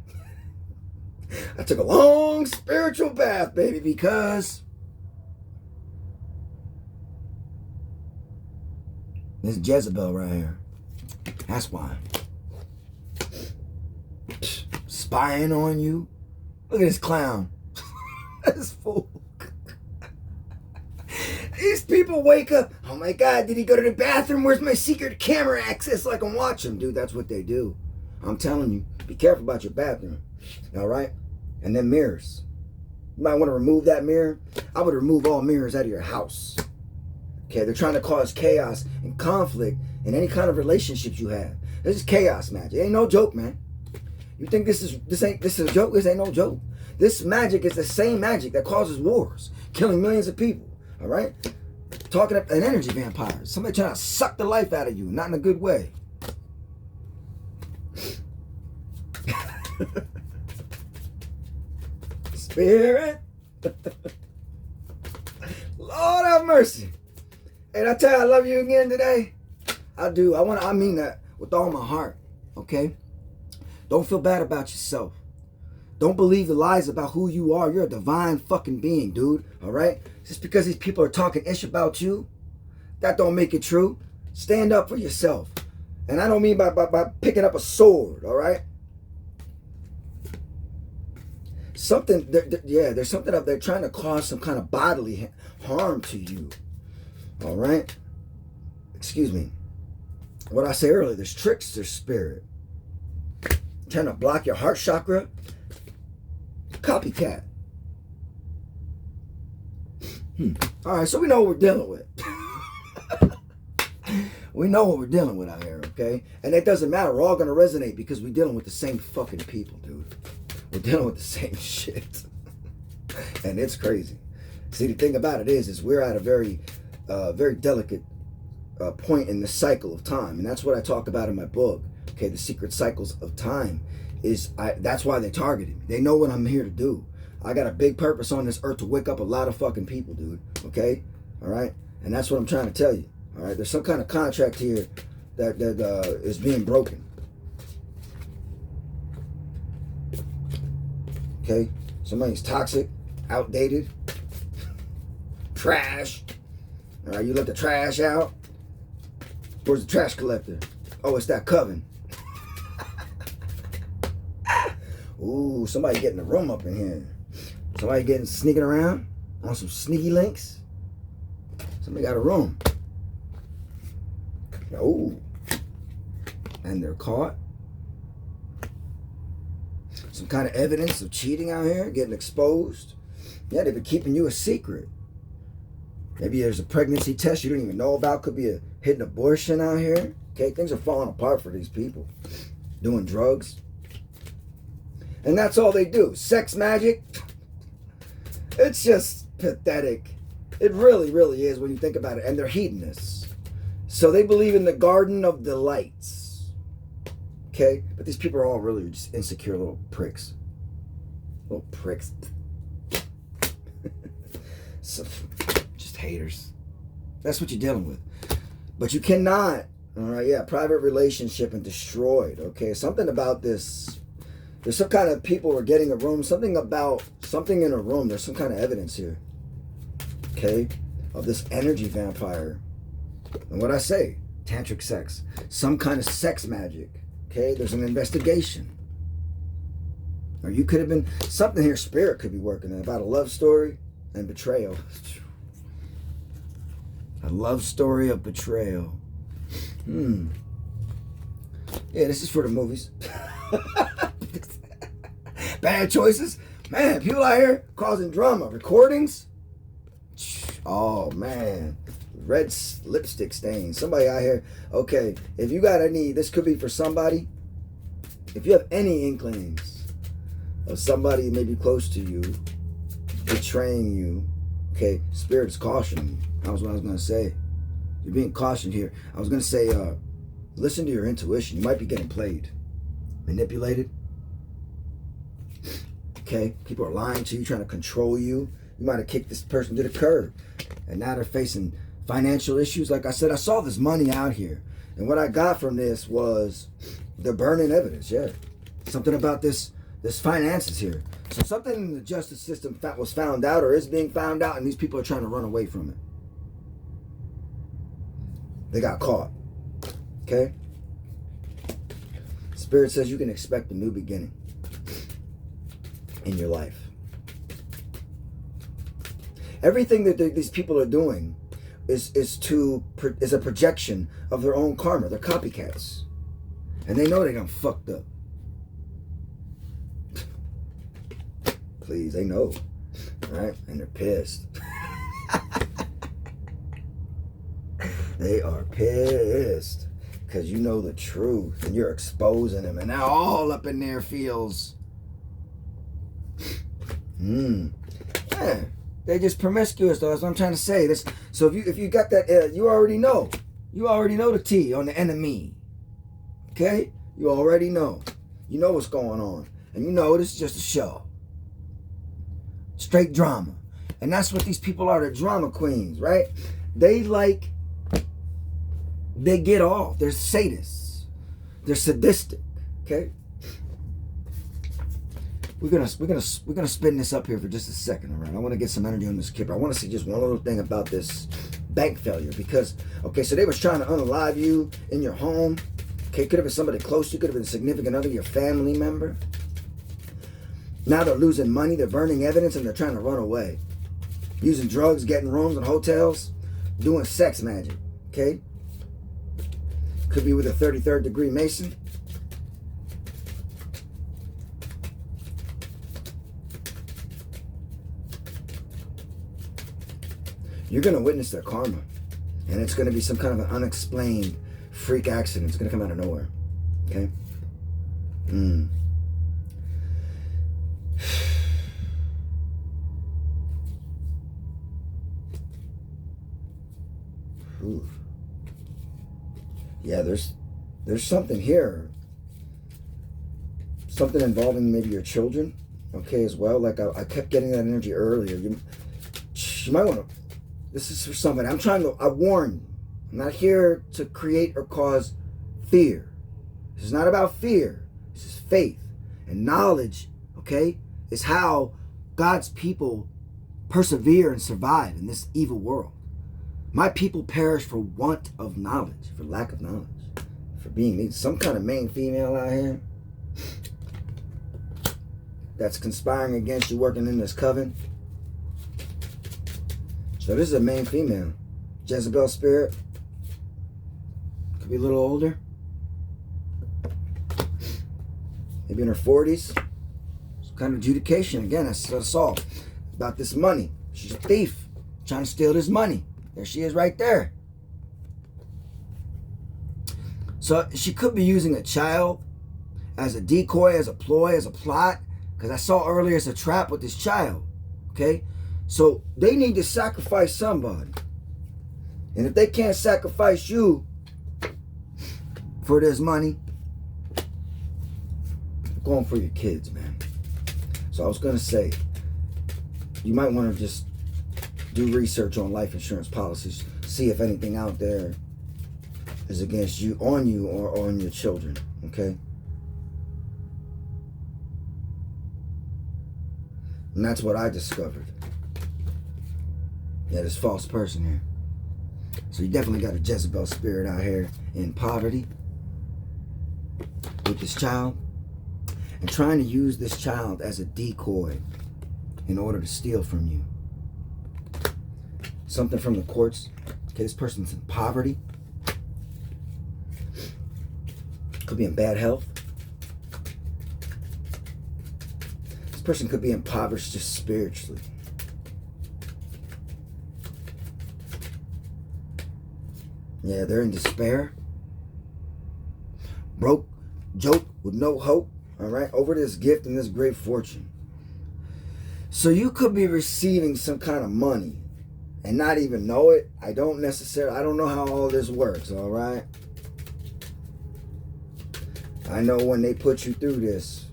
I took a long spiritual bath, baby, because this Jezebel right here. That's why. Spying on you. Look at this clown. This fool. These people wake up, oh my God, did he go to the bathroom? Where's my secret camera access so I can watch him? Dude, that's what they do. I'm telling you, be careful about your bathroom. All right? And then mirrors. You might want to remove that mirror. I would remove all mirrors out of your house. Okay, they're trying to cause chaos and conflict in any kind of relationships you have. This is chaos magic. It ain't no joke, man. You think this is a joke? This ain't no joke. This magic is the same magic that causes wars, killing millions of people. All right? Talking about an energy vampire. Somebody trying to suck the life out of you, not in a good way. Spirit. Lord have mercy. And I tell you, I love you again today. I do. I mean that with all my heart. Okay? Don't feel bad about yourself. Don't believe the lies about who you are. You're a divine fucking being, dude. All right? Just because these people are talking ish about you, that don't make it true. Stand up for yourself. And I don't mean by picking up a sword, all right? There's something up there trying to cause some kind of bodily harm to you. All right? Excuse me. What I said earlier, there's trickster spirit. Trying to block your heart chakra. Copycat. All right, so we know what we're dealing with. We know what we're dealing with out here, okay? And it doesn't matter. We're all going to resonate because we're dealing with the same fucking people, dude. We're dealing with the same shit. And it's crazy. See, the thing about it is we're at a very delicate point in the cycle of time. And that's what I talk about in my book, okay? The secret cycles of time. That's why they targeted me. They know what I'm here to do. I got a big purpose on this earth to wake up a lot of fucking people, dude. Okay? All right? And that's what I'm trying to tell you. All right? There's some kind of contract here that is being broken. Okay? Somebody's toxic, outdated, trash. All right? You let the trash out. Where's the trash collector? Oh, it's that coven. Ooh, somebody getting the room up in here. Somebody sneaking around on some sneaky links. Somebody got a room. Oh. And they're caught. Some kind of evidence of cheating out here, getting exposed. Yeah, they've been keeping you a secret. Maybe there's a pregnancy test you don't even know about. Could be a hidden abortion out here. Okay, things are falling apart for these people. Doing drugs. And that's all they do. Sex magic. It's just pathetic. It really, really is when you think about it. And they're hedonists. So they believe in the garden of delights. Okay? But these people are all really just insecure little pricks. Little pricks. So, just haters. That's what you're dealing with. But you cannot, all right, yeah, private relationship and destroyed. Okay? Something about this. There's some kind of people who are getting a room. Something in a room. There's some kind of evidence here. Okay? Of this energy vampire. And what I say? Tantric sex. Some kind of sex magic. Okay? There's an investigation. Or you could have been... Something here spirit could be working on. About a love story and betrayal. A love story of betrayal. Yeah, this is for the movies. Bad choices. Man, people out here causing drama. Recordings. Oh, man. Red lipstick stains. Somebody out here. Okay, if you got any, this could be for somebody. If you have any inklings of somebody maybe close to you betraying you, okay, Spirit's cautioning you. That was what I was going to say. You're being cautioned here. I was going to say, listen to your intuition. You might be getting played. Manipulated. Okay, people are lying to you, trying to control you. You might have kicked this person to the curb. And now they're facing financial issues. Like I said, I saw this money out here. And what I got from this was the burning evidence, yeah. Something about this finances here. So something in the justice system was found out or is being found out, and these people are trying to run away from it. They got caught. Okay? Spirit says you can expect a new beginning in your life. Everything that these people are doing is a projection of their own karma. They're copycats. And they know they done fucked up. Please, they know. Right? And they're pissed. They are pissed. Because you know the truth. And you're exposing them. And now all up in their fields. Yeah. They're just promiscuous, though. That's what I'm trying to say. So if you got that, you already know. You already know the T on the enemy. Okay? You already know. You know what's going on. And you know this is just a show. Straight drama. And that's what these people are. They're drama queens, right? They get off. They're sadists. They're sadistic. Okay? We're gonna spin this up here for just a second, all right? I want to get some energy on this kipper. I want to see just one little thing about this bank failure because, okay, so they was trying to unalive you in your home. Okay, could have been somebody close to you, could have been a significant other, your family member. Now they're losing money, they're burning evidence, and they're trying to run away. Using drugs, getting rooms in hotels, doing sex magic, okay? Could be with a 33rd degree Mason. You're going to witness their karma. And it's going to be some kind of an unexplained freak accident. It's going to come out of nowhere. Okay? Ooh. Yeah, there's something here. Something involving maybe your children. Okay, as well. Like I kept getting that energy earlier. You might want to... This is for somebody. I warn you. I'm not here to create or cause fear. This is not about fear. This is faith. And knowledge, okay, is how God's people persevere and survive in this evil world. My people perish for want of knowledge, for lack of knowledge, for being some kind of main female out here that's conspiring against you working in this coven. So this is a main female. Jezebel spirit. Could be a little older. Maybe in her 40s. Some kind of adjudication. Again, that's all. About this money. She's a thief. Trying to steal this money. There she is right there. So she could be using a child as a decoy, as a ploy, as a plot. Because I saw earlier it's a trap with this child. Okay? So they need to sacrifice somebody. And if they can't sacrifice you for this money, you're going for your kids, man. So I was going to say, you might want to just do research on life insurance policies. See if anything out there is against you, or on your children. Okay? And that's what I discovered. Yeah, this false person here. So you definitely got a Jezebel spirit out here in poverty with this child and trying to use this child as a decoy in order to steal from you. Something from the courts. Okay, this person's in poverty. Could be in bad health. This person could be impoverished just spiritually. Yeah, they're in despair. Broke, joke, with no hope. All right, over this gift and this great fortune. So you could be receiving some kind of money and not even know it. I don't know how all this works, all right? I know when they put you through this,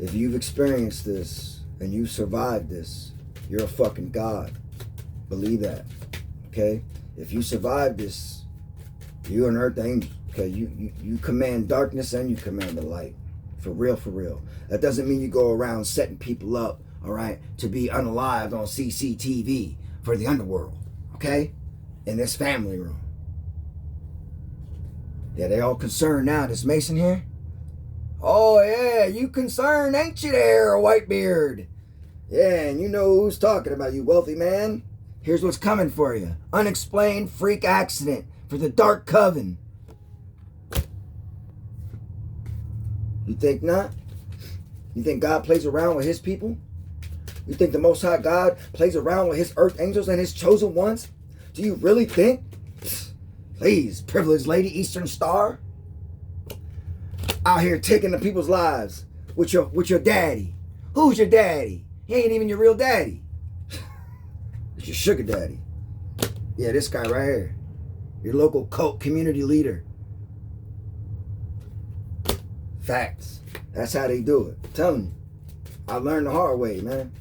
if you've experienced this and you've survived this, you're a fucking god. Believe that. Okay, if you survive this, you're an earth angel. Okay, you command darkness and you command the light. For real, for real. That doesn't mean you go around setting people up, all right, to be unalived on CCTV for the underworld. Okay, in this family room. Yeah, they all concerned now. This Mason here. Oh yeah, you concerned, ain't you there, Whitebeard? Yeah, and you know who's talking about, you wealthy man. Here's what's coming for you. Unexplained freak accident for the Dark Coven. You think not? You think God plays around with his people? You think the Most High God plays around with his earth angels and his chosen ones? Do you really think? Please, privileged lady, Eastern Star. Out here taking the people's lives with your daddy. Who's your daddy? He ain't even your real daddy. It's your sugar daddy. Yeah, this guy right here. Your local cult community leader. Facts. That's how they do it. I'm telling you. I learned the hard way, man.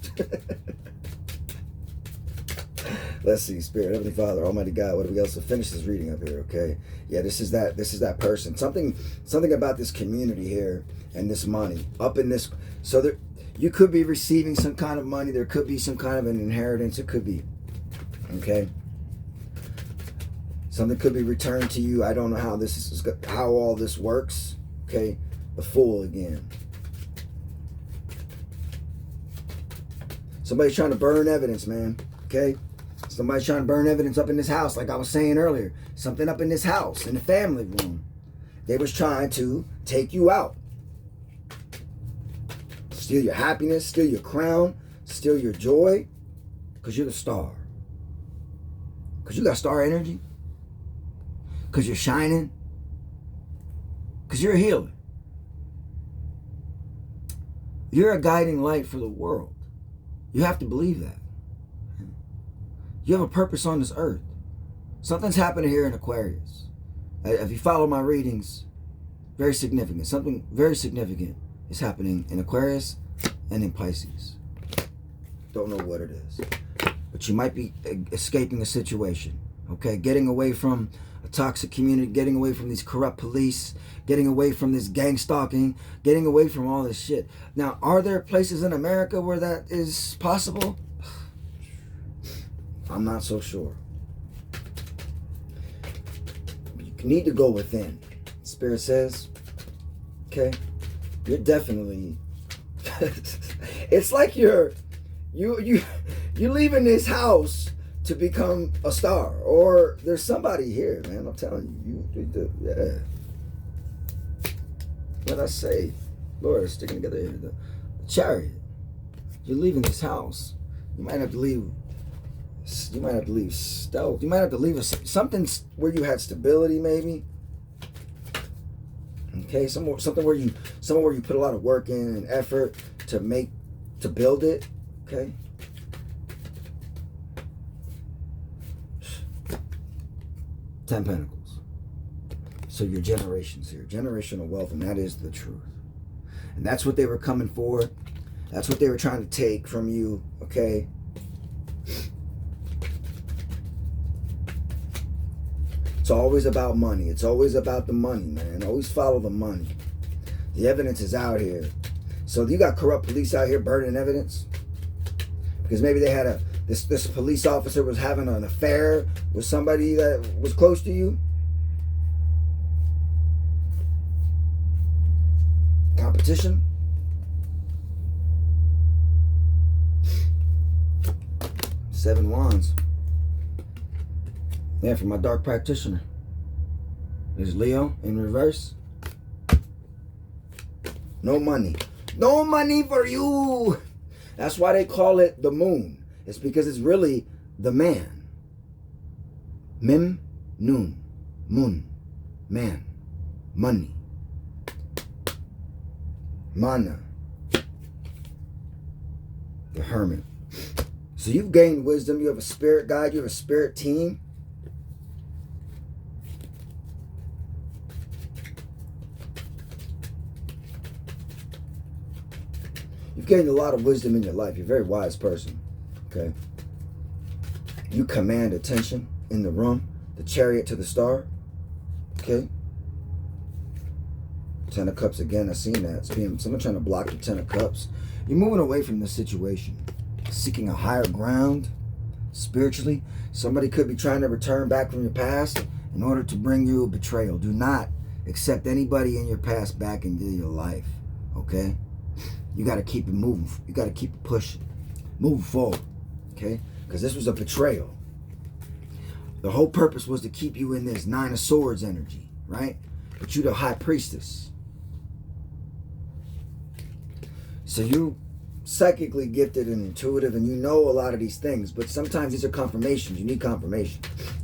Let's see, Spirit, Heavenly Father, Almighty God, what do we else to finish this reading up here, okay? Yeah, this is that person. Something about this community here and this money. Up in this, so there, you could be receiving some kind of money. There could be some kind of an inheritance. It could be, okay? Something could be returned to you. I don't know how all this works, okay? The Fool again. Somebody's trying to burn evidence, man, okay? Somebody's trying to burn evidence up in this house, like I was saying earlier. Something up in this house, in the family room. They was trying to take you out. Steal your happiness, steal your crown, steal your joy. Because you're the star. Because you got star energy. Because you're shining. Because you're a healer. You're a guiding light for the world. You have to believe that. You have a purpose on this earth. Something's happening here in Aquarius. If you follow my readings, very significant. Something very significant is happening in Aquarius and in Pisces. Don't know what it is. But you might be escaping a situation. Okay? Getting away from a toxic community, getting away from these corrupt police, getting away from this gang stalking, getting away from all this shit. Now, are there places in America where that is possible? I'm not so sure. You need to go within. Spirit says, okay, you're definitely. It's like you leaving this house to become a star, or there's somebody here, man. I'm telling you, yeah. What I say, Lord, is sticking together here. The Chariot. You're leaving this house. You might have to leave. You might have to leave stealth. You might have to leave something where you had stability, maybe. Okay, somewhere where you put a lot of work in and effort to build it. Okay. Ten Pentacles. So your generations here, generational wealth, and that is the truth. And that's what they were coming for. That's what they were trying to take from you. Okay. It's always about money. It's always about the money, man. Always follow the money. The evidence is out here. So you got corrupt police out here burning evidence because maybe they had this police officer was having an affair with somebody that was close to you. Competition. Seven Wands. Yeah, for my dark practitioner. There's Leo in reverse. No money. No money for you. That's why they call it the moon. It's because it's really the man. Mim, noon, moon, man, money, mana, the hermit. So you've gained wisdom. You have a spirit guide. You have a spirit team. You've gained a lot of wisdom in your life. You're a very wise person. Okay. You command attention in the room. The Chariot to the star. Okay. Ten of Cups again. I've seen that. It's being someone trying to block the Ten of Cups. You're moving away from this situation. Seeking a higher ground. Spiritually. Somebody could be trying to return back from your past in order to bring you a betrayal. Do not accept anybody in your past back into your life. Okay. You got to keep it moving. You got to keep it pushing. Move forward, okay? Because this was a betrayal. The whole purpose was to keep you in this Nine of Swords energy, right? But you're the High Priestess. So you psychically gifted and intuitive, and you know a lot of these things, but sometimes these are confirmations. You need confirmation.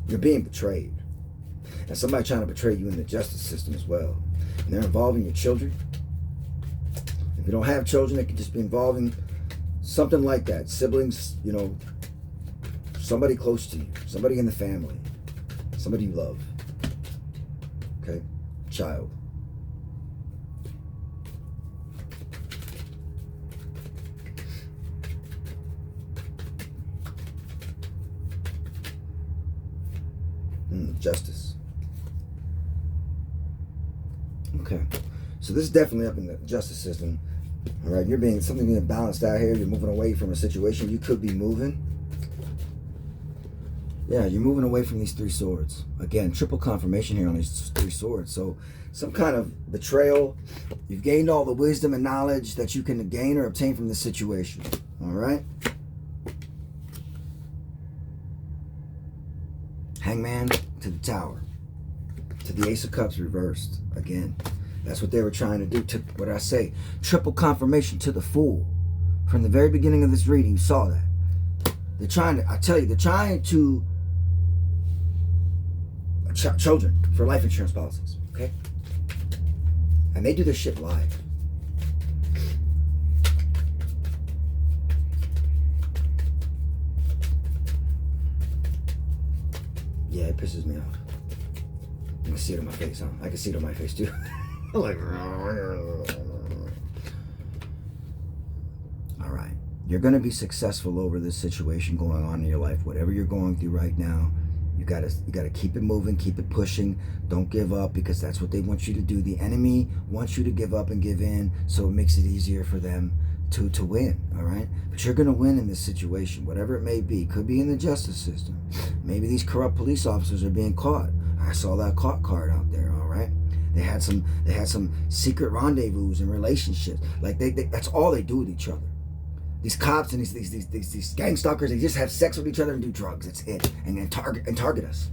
You're being betrayed. And somebody trying to betray you in the justice system as well. And they're involving your children. If you don't have children, it could just be involving something like that. Siblings, you know, somebody close to you, somebody in the family, somebody you love. Okay? Child. Justice. Okay. So this is definitely up in the justice system. All right, something being balanced out here. You're moving away from a situation. You could be moving. Yeah, you're moving away from these three swords. Again, triple confirmation here on these three swords. So some kind of betrayal. You've gained all the wisdom and knowledge that you can gain or obtain from this situation. All right. Hangman to the Tower. To the Ace of Cups reversed. Again. That's what they were trying to do. What did I say? Triple confirmation to the Fool. From the very beginning of this reading, you saw that. They're trying to, I tell you, they're trying to children for life insurance policies. Okay? And they do this shit live. Yeah, it pisses me off. You can see it on my face, huh? I can see it on my face too. Like, all right, you're going to be successful over this situation going on in your life. Whatever you're going through right now, you gotta keep it moving, keep it pushing. Don't give up, because that's what they want you to do. The enemy wants you to give up and give in, so it makes it easier for them to win. All right, but you're going to win in this situation, whatever it may be. Could be in the justice system. Maybe these corrupt police officers are being caught. I saw that caught card out there. All right. They had some secret rendezvous and relationships. Like that's all they do with each other. These cops and these gang stalkers, they just have sex with each other and do drugs. That's it. And target us.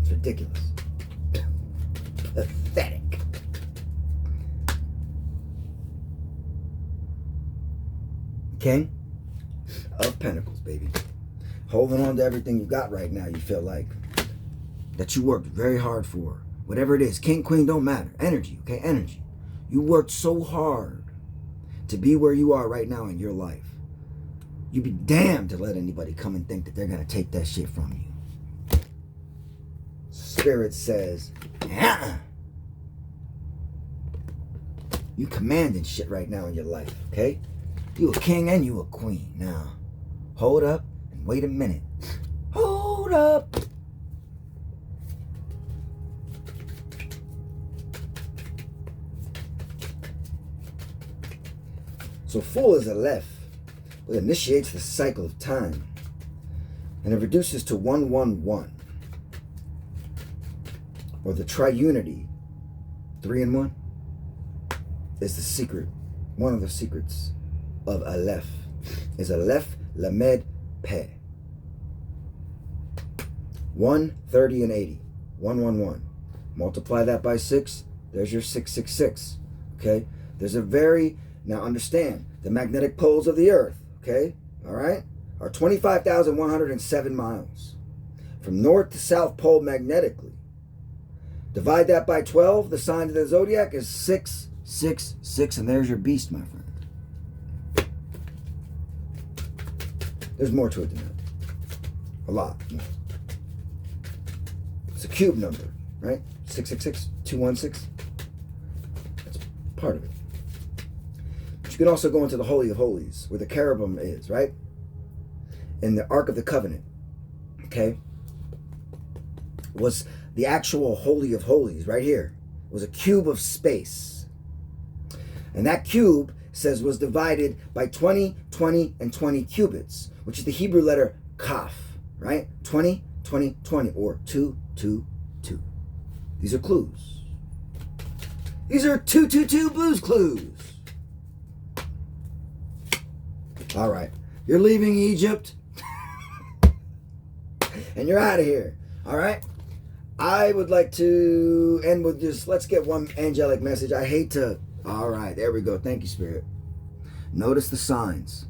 It's ridiculous. Pathetic. King of Pentacles, baby. Holding on to everything you got right now, you feel like. That you worked very hard for. Whatever it is. King, queen, don't matter. Energy, okay? Energy. You worked so hard to be where you are right now in your life. You'd be damned to let anybody come and think that they're going to take that shit from you. Spirit says, you commanding shit right now in your life, okay? You a king and you a queen. Now, hold up and wait a minute. Hold up. So Fool is a left. It initiates the cycle of time. And it reduces to 111. Or the triunity. 3 in 1. Is the secret. One of the secrets of Aleph. Is Aleph Lamed Peh. 1, 30, and 80. 111. Multiply that by 6. There's your 666. Okay? There's a very... Now understand, the magnetic poles of the earth, okay, all right, are 25,107 miles. From north to south pole magnetically. Divide that by 12, the sign of the zodiac is 666, and there's your beast, my friend. There's more to it than that. A lot more. It's a cube number, right? 666, 216. That's part of it. You can also go into the Holy of Holies, where the cherubim is, right? In the Ark of the Covenant, okay? Was the actual Holy of Holies, right here. It was a cube of space. And that cube, says, was divided by 20, 20, and 20 cubits, which is the Hebrew letter Kaf, right? 20, 20, 20, or 2, 2, 2. These are clues. These are 222 blues clues. All right. You're leaving Egypt. And you're out of here. All right. I would like to end with just, let's get one angelic message. I hate to. All right. There we go. Thank you, Spirit. Notice the signs.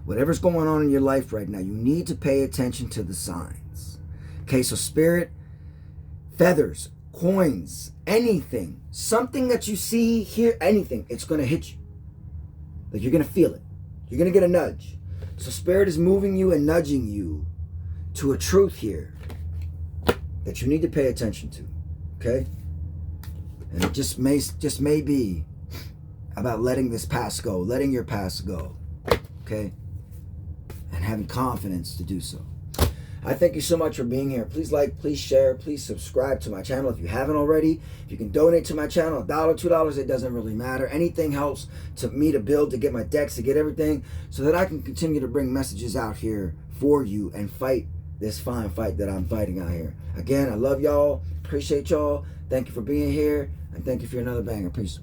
Whatever's going on in your life right now, you need to pay attention to the signs. Okay, so Spirit, feathers, coins, anything, something that you see, hear, anything, it's going to hit you. Like you're going to feel it. You're going to get a nudge. So Spirit is moving you and nudging you to a truth here that you need to pay attention to. Okay? And it just may be about letting this past go, letting your past go. Okay? And having confidence to do so. I thank you so much for being here. Please like, please share, please subscribe to my channel if you haven't already. If you can donate to my channel, $1, $2, it doesn't really matter. Anything helps to me to build, to get my decks, to get everything, so that I can continue to bring messages out here for you and fight this fine fight that I'm fighting out here. Again, I love y'all. Appreciate y'all. Thank you for being here. And thank you for another banger. Peace.